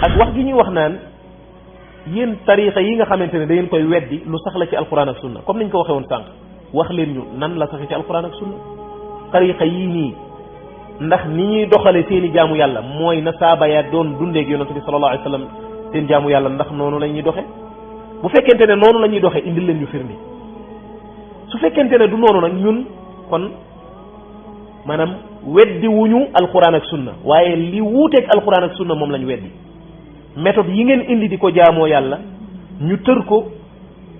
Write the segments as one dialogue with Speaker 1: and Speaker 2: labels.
Speaker 1: ak wax gi ñuy wax naan yéen tariqa yi nga xamante ne da ngeen koy weddi lu sax la ci alquran ak sunna comme niñ ko waxee woon sànq wax leen ñu nan la sax ci alquran ak sunna tariqa yii nii ndax ni ñuy doxale seeni jaamu yàlla mooy na saaba ya doon dundeeg yonente bi sallallahu alayhi wasallam seen jaamu yàlla ndax noonu la ñuy doxe bu fekkente ne noonu la ñuy doxe indil leen ñu firnde su fekkente ne du noonu nag ñun kon maanaam weddi wuñu alquran ak sunna waaye li wuuteeg alquran ak sunna moom lañ weddi méthode yi ngeen indi di ko jaamoo yàlla ñu tër ko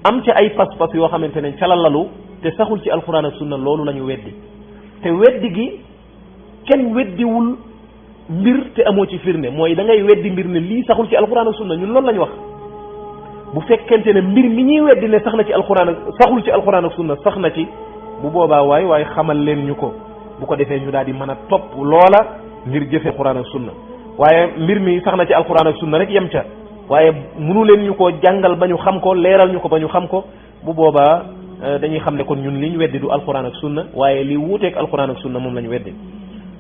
Speaker 1: am ci ay pas-pas yoo xamante ne ca la lalu te saxul ci alquran ak sunna loolu la ñu weddi te weddi gi kenn weddiwul mbir te amoo ci firnde mooy da ngay weddi mbir ne lii saxul ci alquran ak sunna ñun loolu la ñu wax bu fekkente ne mbir mi ñuy weddi ne sax na ci alquran ak saxul ci alquran ak sunna sax na ci bu boobaa waaye xamal leen ñu ko bu ko defee ñu daal di mën a topp loola ngir jëfe alquran ak sunna waaye mbir mi sax na ci alquran ak sunna rek yem ca waaye mënu leen ñu ko jàngal ba ñu xam ko leeral ñu ko ba ñu xam ko bu boobaa dañuy xam ne kon ñun li ñu weddi du alquran ak sunna waaye li wuuteeg alquran ak sunna moom la ñu weddi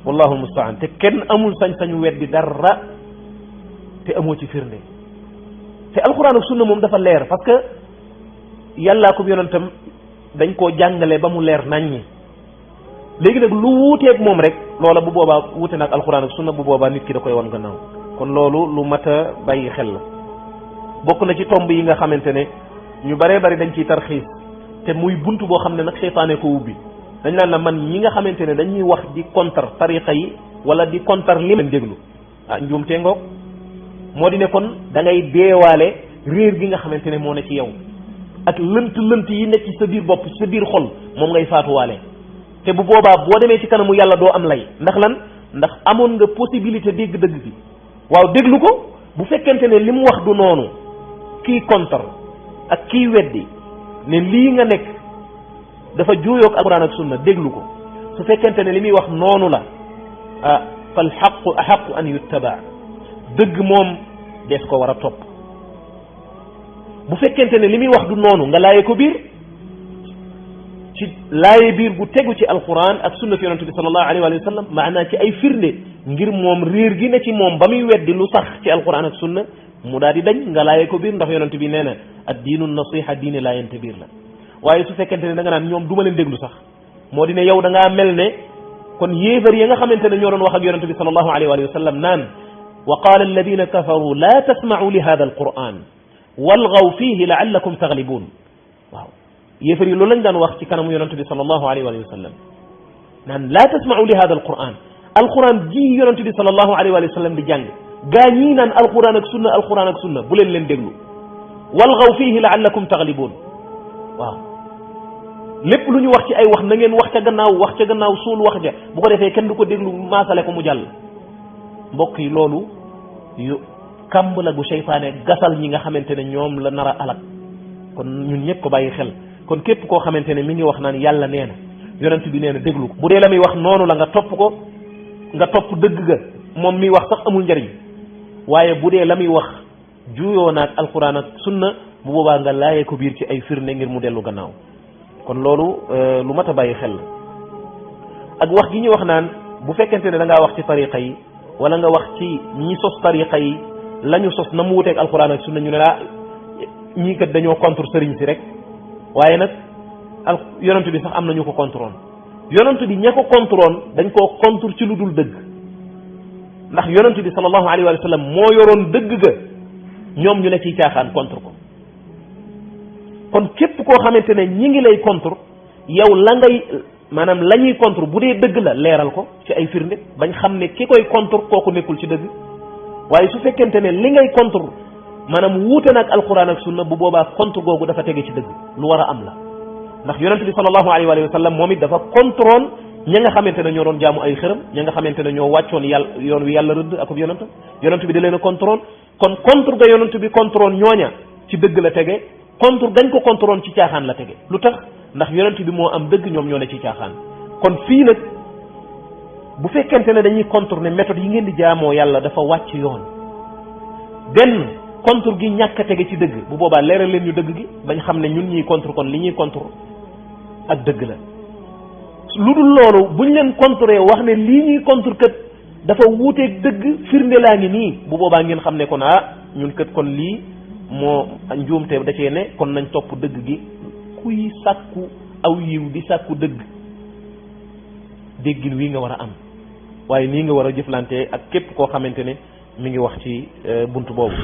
Speaker 1: wallahu almustaan te kenn amul sañ-sañu weddi dara te amoo ci firnde te alquran ak sunna moom dafa leer parce que yàllaa ko yonentam dañ koo jàngale ba mu leer naññi léegi nag lu wuuteeg moom rek loola bu boobaa wuute nag alquran ak sunna bu boobaa nit ki da koy wan gannaaw kon loolu lu mat a bàyyi xel la bokk na ci tomb yi nga xamante ne ñu baree bari dañ ciy tarxiis te muy bunt boo xam ne nag seytaane ko ubbi dañ naan la man ñi nga xamante ne dañuy wax di contre tariqa yi wala di contre li leen déglu njuumte ngoog moo di ne kon da ngay deewaale réer gi nga xamante ne moo ne ci yow ak lënt yi nekk ci sa biir bopp sa biir xol moom ngay faatuwaale te bu boobaa boo demee ci kanamu yàlla doo am lay ndax lan ndax amoon nga possibilité dégg dëgg bi waaw déglu ko bu fekkente ne li mu wax du noonu kii contre ak kii weddi ne lii nga nekk dafa juuyoog alquran ak sunna déglu ko su fekkente ne li muy wax noonu la fal xaqu axaqu an yuttaba dëgg moom des ko war a topp bu fekkente ne li muy wax du noonu nga laaye ko biir ci laaye biir gu tegu ci alquran ak sunna fi yonente bi sallallahu alayhi wa sallam maanaa ci ay firnde ngir moom réer gi ne ci moom ba muy weddi lu sax ci alquran ak sunna mu daal di dañ nga laaye ko biir ndax yonente bi nee na ad diinu nasiha diine laayante biir la waaye su fekkente ne da nga naan ñoom du ma leen déglu sax moo di ne yow da ngaa mel ne kon yéefar ya nga xamante ne ñoo doon wax ak yonente bi sallallahu alayhi wa sallam naan wa qaala alladina kafaru la tasma'u li hada alquran walgaw fihi laallakum taglibun waaw yéefar yi loolu lañ daan wax ci kanamu yonente bi sallallahu alayhi wa sallam naan la tasma'u li hada alquran ji yonente bi sallallahu alayhi wa sallam di jàng gaa ñii naan alquran ak sunna bu leen déglu walgaw fihi laallakum taglibun waaw lépp lu ñu wax ci ay wax na ngeen wax ca gannaaw suul wax ja bu ko defee kenn du ko déglu maasale ko mu jàll mbokk yi loolu yu kàmb la gu seytaane gasal ñi nga xamante ne ñoom la nar a alak kon ñun ñëpp ko bàyyi xel kon képp koo xamante ne mi ngi wax naan yàlla nee na yonent bi nee na déglu ko bu dee la muy wax noonu la nga topp ko nga topp dëgg ga moom mi wax sax amul njariñ waaye bu dee la muy wax juyoo naag alquran ak sunna bu boobaa nga laayee ko biir ci ay firnde ngir mu dellu gannaaw kon loolu lu mat a bàyyi xel la ak wax gi ñu wax naan bu fekkente ne da ngaa wax ci tariqa yi wala nga wax ci ñi sos tariqa yi la ñu sos na mu wuteeg alquran ak sunna ñu ne laa ñii kat dañoo contre sëriñ si rek waaye nag yonent bi sax am na ñu ko contrôle yonent bi ña ko contrôle dañ koo contre ci lu dul dëgg ndax yonent bi sallallahu alayhi wa sallam moo yoroon dëgg ga ñoom ñu ne ciy caaxaan contre ko kon képp koo xamante ne ñi ngi lay contre yow la ngay maanaam la ñuy contre bu dee dëgg la leeral ko ci ay firnde bañ xam ne ki koy contre kooku nekkul ci dëgg waaye su fekkente ne li ngay contre maanaam wuute nag alquran ak sunna bu boobaa contre googu dafa tege ci dëgg lu war a am la ndax yonent bi sallallahu alayhi wa sallam moom it dafa contrôle ña nga xamante ne ñoo doon jaamu ay xërëm ña nga xamante ne ñoo wàccoon yàlla yoon wi yàlla rëdd ak yonent bi da leen a contrôle kon contre ga yonent bi contrôle ñooña ci dëgg la tege contre gañ ko contrôle ci caaxaan la tege lu tax ndax yonent bi moo am dëgg ñoom ñoo ne ci caaxaan kon fii nag bu fekkente ne dañuy contre ne méthode yi ngeen di jaamoo yàlla dafa wàcc yoon benn contre gi ñàkk a tege ci dëgg bu boobaa leeral leen ñu dëgg gi bañ xam ne ñun ñuy contre kon li ñuy contre ak dëgg la lu dul loolu buñ leen contré wax ne lii ñuy contre kat dafa wuuteeg dëgg firnde laa ngi nii bu boobaa ngeen xam ne kon ñun kët kon lii moo njuumte da cee ne kon nañ topp dëgg gi. kuy sàkku aw yiw di sàkku dëgg déggin wi nga war a am waaye nii nga war a jëflante ak képp koo xamante ne mi ngi wax ci bunt boobu